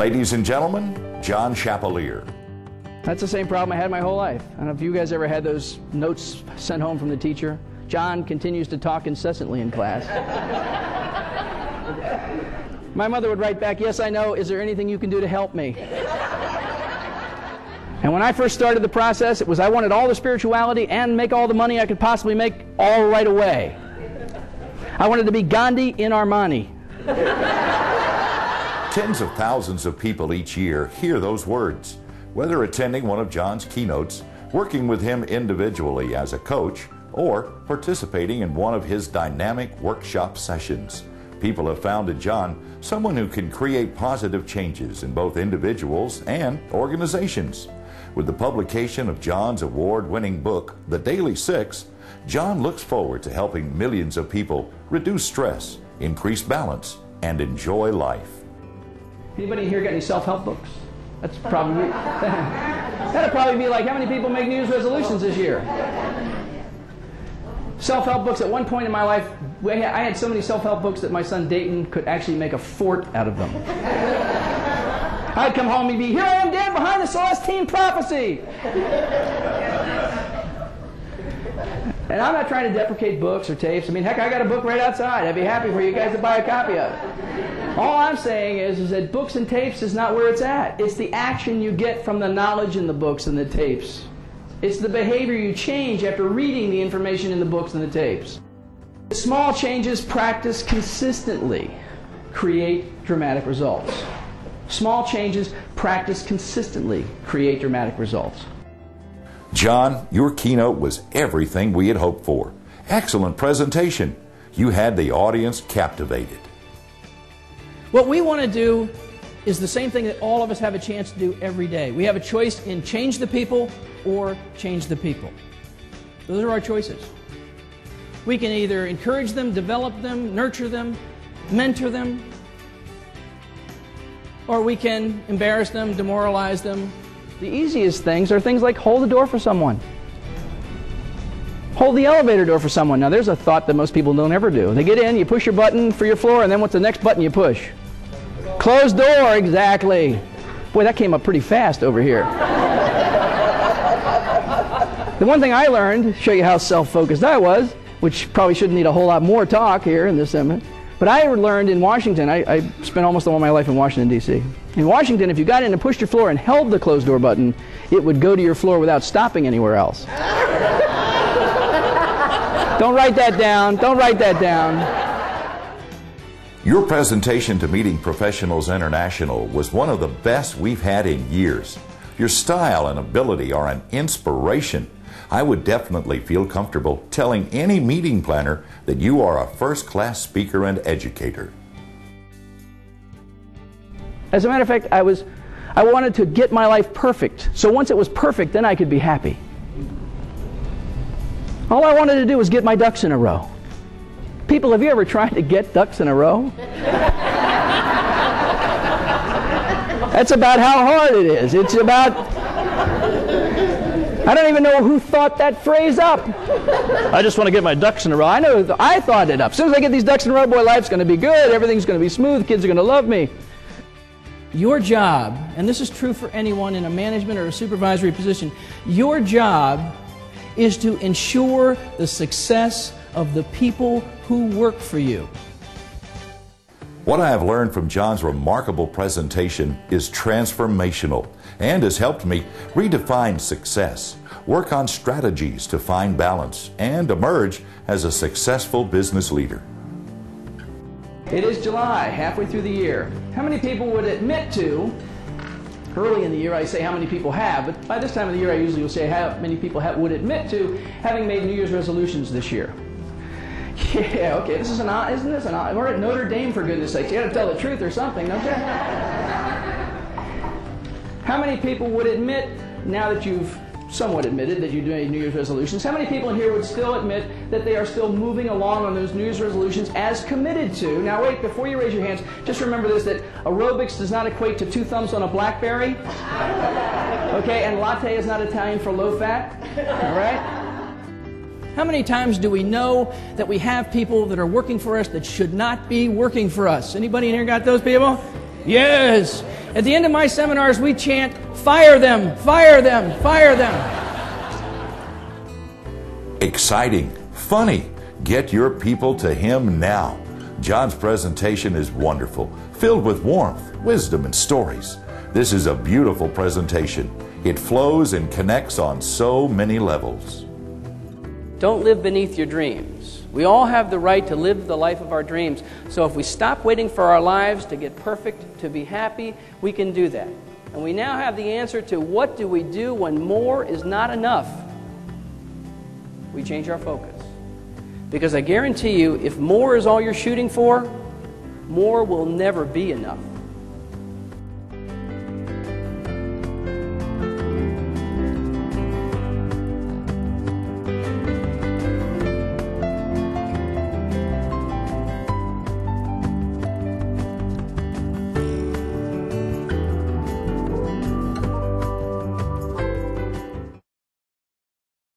Ladies and gentlemen, John Chappelear. That's the same problem I had my whole life. I don't know if you guys ever had those notes sent home from the teacher. John continues to talk incessantly in class. My mother would write back, "Yes, I know. Is there anything you can do to help me?" And when I first started the process, it was I wanted all the spirituality and make all the money I could possibly make all right away. I wanted to be Gandhi in Armani. Tens of thousands of people each year hear those words, whether attending one of John's keynotes, working with him individually as a coach, or participating in one of his dynamic workshop sessions. People have found in John someone who can create positive changes in both individuals and organizations. With the publication of John's award-winning book, The Daily Six, John looks forward to helping millions of people reduce stress, increase balance, and enjoy life. Anybody here got any self-help books? That's probably that'd probably be like, how many people make New Year's resolutions this year? Self-help books. At one point in my life, I had so many self-help books that my son Dayton could actually make a fort out of them. I'd come home and be, "Here I am, Dad, behind the Celestine prophecy." And I'm not trying to deprecate books or tapes. I mean, heck, I got a book right outside. I'd be happy for you guys to buy a copy of it. All I'm saying is that books and tapes is not where it's at. It's the action you get from the knowledge in the books and the tapes. It's the behavior you change after reading the information in the books and the tapes. Small changes practiced consistently create dramatic results. Small changes practiced consistently create dramatic results. John, your keynote was everything we had hoped for. Excellent presentation. You had the audience captivated. What we want to do is the same thing that all of us have a chance to do every day. We have a choice in change the people or change the people. Those are our choices. We can either encourage them, develop them, nurture them, mentor them, or we can embarrass them, demoralize them. The easiest things are things like hold the door for someone. Hold the elevator door for someone. Now there's a thought that most people don't ever do. They get in, you push your button for your floor, and then what's the next button you push? Closed door, exactly. Boy, that came up pretty fast over here. The one thing I learned, to show you how self-focused I was, which probably shouldn't need a whole lot more talk here in this segment, but I learned in Washington, I spent almost all my life in Washington, D.C. In Washington, if you got in and pushed your floor and held the closed door button, it would go to your floor without stopping anywhere else. Don't write that down. Don't write that down. Your presentation to Meeting Professionals International was one of the best we've had in years. Your style and ability are an inspiration. I would definitely feel comfortable telling any meeting planner that you are a first-class speaker and educator. As a matter of fact, I wanted to get my life perfect. So once it was perfect, then I could be happy. All I wanted to do was get my ducks in a row. People, have you ever tried to get ducks in a row? That's about how hard it is. It's about... I don't even know who thought that phrase up. I just want to get my ducks in a row. I know I thought it up. As soon as I get these ducks in a row, boy, life's going to be good. Everything's going to be smooth. Kids are going to love me. Your job, and this is true for anyone in a management or a supervisory position, your job is to ensure the success of the people who work for you. What I have learned from John's remarkable presentation is transformational and has helped me redefine success, work on strategies to find balance, and emerge as a successful business leader. It is July, halfway through the year. How many people would admit to, early in the year I say how many people have, but by this time of the year I usually will say how many people would admit to having made New Year's resolutions this year? Yeah, okay, this is isn't this an odd? We're at Notre Dame, for goodness sakes. You got to tell the truth or something, don't you? How many people would admit, now that you've somewhat admitted that you do New Year's resolutions, how many people in here would still admit that they are still moving along on those New Year's resolutions as committed to? Now wait, before you raise your hands, just remember this, that aerobics does not equate to 2 thumbs on a BlackBerry. Okay, and latte is not Italian for low fat. All right? How many times do we know that we have people that are working for us that should not be working for us? Anybody in here got those people? Yes. At the end of my seminars, we chant, "Fire them, fire them, fire them." Exciting, funny. Get your people to him now. John's presentation is wonderful, filled with warmth, wisdom, and stories. This is a beautiful presentation. It flows and connects on so many levels. Don't live beneath your dreams. We all have the right to live the life of our dreams. So if we stop waiting for our lives to get perfect, to be happy, we can do that. And we now have the answer to what do we do when more is not enough? We change our focus. Because I guarantee you, if more is all you're shooting for, more will never be enough.